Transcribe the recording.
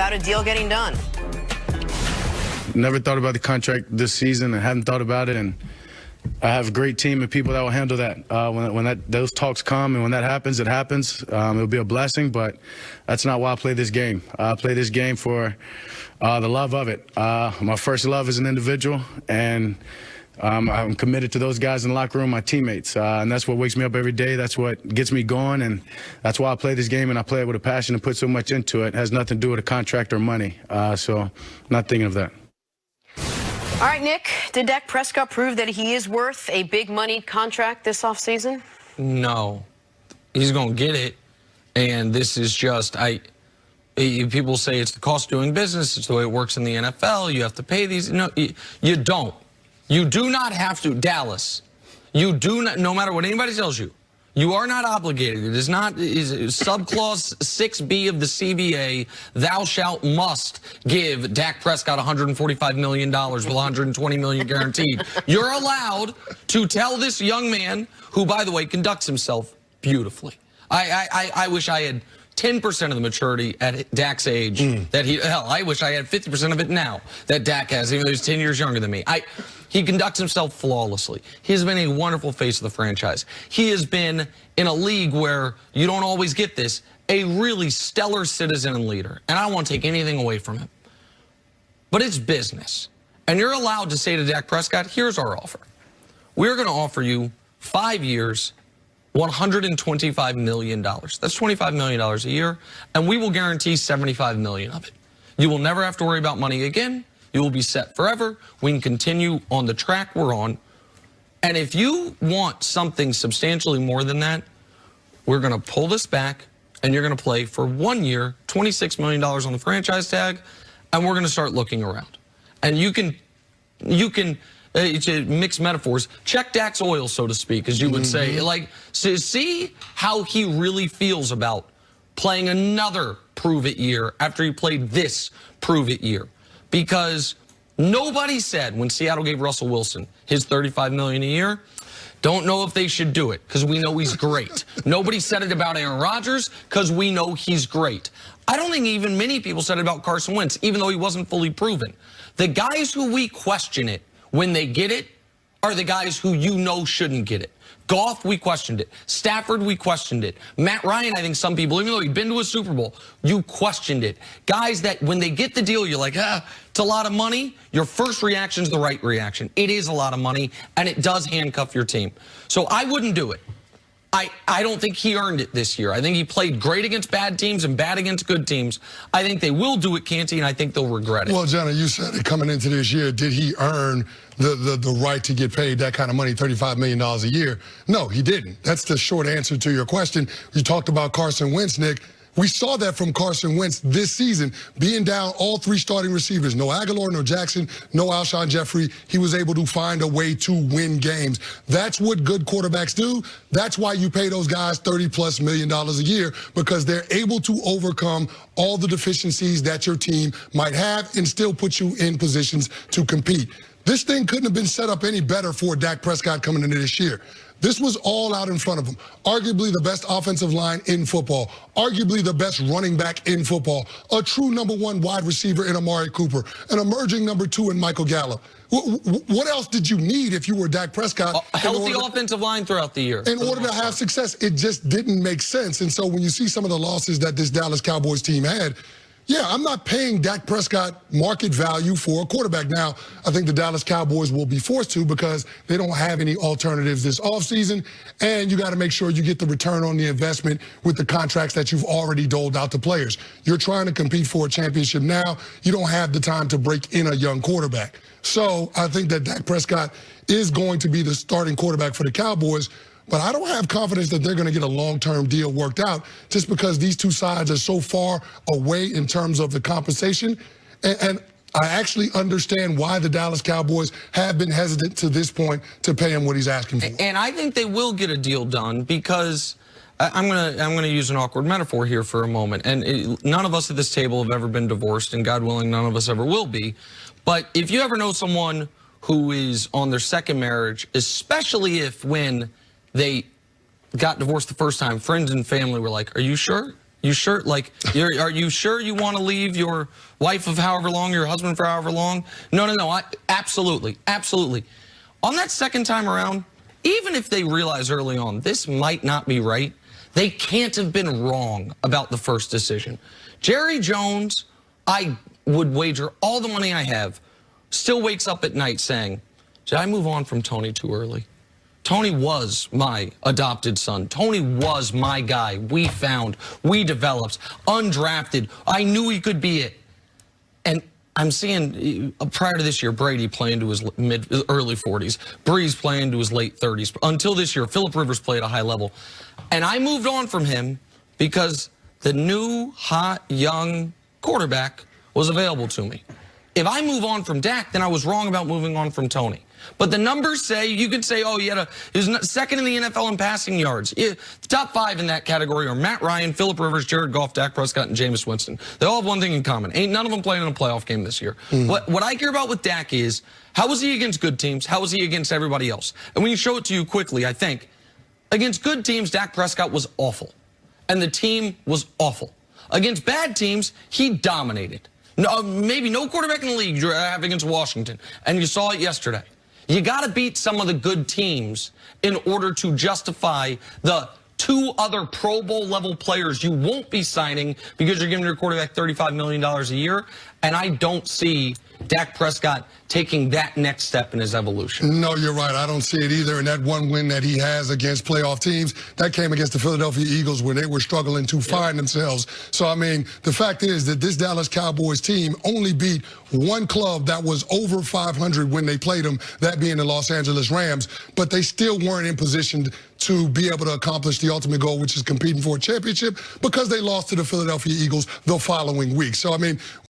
about a deal getting done. Never thought about the contract this season and hadn't thought about it. And I have a great team of people that will handle that. When those talks come and when that happens, it happens. It'll be a blessing, but that's not why I play this game. I play this game for the love of it. My first love as an individual, and I'm committed to those guys in the locker room, my teammates, and that's what wakes me up every day. That's what gets me going, and that's why I play this game, and I play it with a passion and put so much into it. It has nothing to do with a contract or money, so I'm not thinking of that. All right, Nick, did Dak Prescott prove that he is worth a big money contract this offseason? No. He's going to get it, and this is just, people say it's the cost of doing business, it's the way it works in the NFL, you have to pay these. No, you don't. You do not have to. Dallas, you do not, no matter what anybody tells you, you are not obligated. It is not, subclause 6B of the CBA, thou shalt must give Dak Prescott $145 million with $120 million guaranteed. You're allowed to tell this young man, who, by the way, conducts himself beautifully. I wish I had 10% of the maturity at Dak's age that I wish I had 50% of it now that Dak has, even though he's 10 years younger than me. He conducts himself flawlessly. He has been a wonderful face of the franchise. He has been, in a league where you don't always get this, a really stellar citizen and leader. And I don't want to take anything away from him. But it's business. And you're allowed to say to Dak Prescott, here's our offer. We're going to offer you 5 years, $125 million. That's $25 million a year, and we will guarantee $75 million of it. You will never have to worry about money again. You will be set forever. We can continue on the track we're on. And if you want something substantially more than that, we're going to pull this back, and you're going to play for 1 year, $26 million on the franchise tag, and we're going to start looking around. And you can mix metaphors, check Dak's oil, so to speak, as you would say. Like, so see how he really feels about playing another prove-it year after he played this prove-it year. Because nobody said when Seattle gave Russell Wilson his $35 million a year, don't know if they should do it because we know he's great. Nobody said it about Aaron Rodgers because we know he's great. I don't think even many people said it about Carson Wentz, even though he wasn't fully proven. The guys who we question it when they get it are the guys who you know shouldn't get it. Goff, we questioned it. Stafford, we questioned it. Matt Ryan, I think some people, even though he'd been to a Super Bowl, you questioned it. Guys that when they get the deal, you're like, it's a lot of money. Your first reaction is the right reaction. It is a lot of money, and it does handcuff your team. So I wouldn't do it. I don't think he earned it this year. I think he played great against bad teams and bad against good teams. I think they will do it, Canty, and I think they'll regret it. Well, Jenna, you said it coming into this year. Did he earn the right to get paid that kind of money, $35 million a year? No, he didn't. That's the short answer to your question. You talked about Carson Wentz, Nick. We saw that from Carson Wentz this season, being down all three starting receivers. No Aguilar, no Jackson, no Alshon Jeffrey. He was able to find a way to win games. That's what good quarterbacks do. That's why you pay those guys $30+ million a year, because they're able to overcome all the deficiencies that your team might have and still put you in positions to compete. This thing couldn't have been set up any better for Dak Prescott coming into this year. This was all out in front of him. Arguably the best offensive line in football. Arguably the best running back in football. A true #1 wide receiver in Amari Cooper. An emerging #2 in Michael Gallup. What else did you need if you were Dak Prescott? A healthy offensive line throughout the year. In order to have success, it just didn't make sense. And so when you see some of the losses that this Dallas Cowboys team had, yeah, I'm not paying Dak Prescott market value for a quarterback. Now, I think the Dallas Cowboys will be forced to because they don't have any alternatives this offseason, and you got to make sure you get the return on the investment with the contracts that you've already doled out to players. You're trying to compete for a championship now. You don't have the time to break in a young quarterback. So I think that Dak Prescott is going to be the starting quarterback for the Cowboys. But I don't have confidence that they're going to get a long-term deal worked out just because these two sides are so far away in terms of the compensation. And I actually understand why the Dallas Cowboys have been hesitant to this point to pay him what he's asking for. And I think they will get a deal done because I'm gonna use an awkward metaphor here for a moment. And none of us at this table have ever been divorced, and God willing, none of us ever will be. But if you ever know someone who is on their second marriage, especially if when they got divorced the first time, friends and family were like, are you sure? You sure? Like, are you sure you want to leave your wife of however long, your husband for however long? No. Absolutely. On that second time around, even if they realize early on this might not be right, they can't have been wrong about the first decision. Jerry Jones, I would wager all the money I have, still wakes up at night saying, did I move on from Tony too early? Tony was my adopted son. Tony was my guy. We found, we developed, undrafted. I knew he could be it. And I'm seeing, prior to this year, Brady playing to his early 40s. Breeze playing to his late 30s. Until this year, Phillip Rivers played at a high level. And I moved on from him because the new, hot, young quarterback was available to me. If I move on from Dak, then I was wrong about moving on from Tony. But the numbers say, you could say, oh, he was second in the NFL in passing yards. The top 5 in that category are Matt Ryan, Phillip Rivers, Jared Goff, Dak Prescott, and Jameis Winston. They all have one thing in common. Ain't none of them playing in a playoff game this year. What I care about with Dak is, how was he against good teams? How was he against everybody else? And when you show it to you quickly, I think, against good teams, Dak Prescott was awful. And the team was awful. Against bad teams, he dominated. No, maybe no quarterback in the league you have against Washington. And you saw it yesterday. You got to beat some of the good teams in order to justify the 2 other Pro Bowl level players you won't be signing because you're giving your quarterback $35 million a year. And I don't see Dak Prescott taking that next step in his evolution. No, you're right. I don't see it either. And that one win that he has against playoff teams, that came against the Philadelphia Eagles when they were struggling to find themselves. So, I mean, the fact is that this Dallas Cowboys team only beat one club that was over 500 when they played them, that being the Los Angeles Rams, but they still weren't in position to be able to accomplish the ultimate goal, which is competing for a championship, because they lost to the Philadelphia Eagles the following week. So, I mean,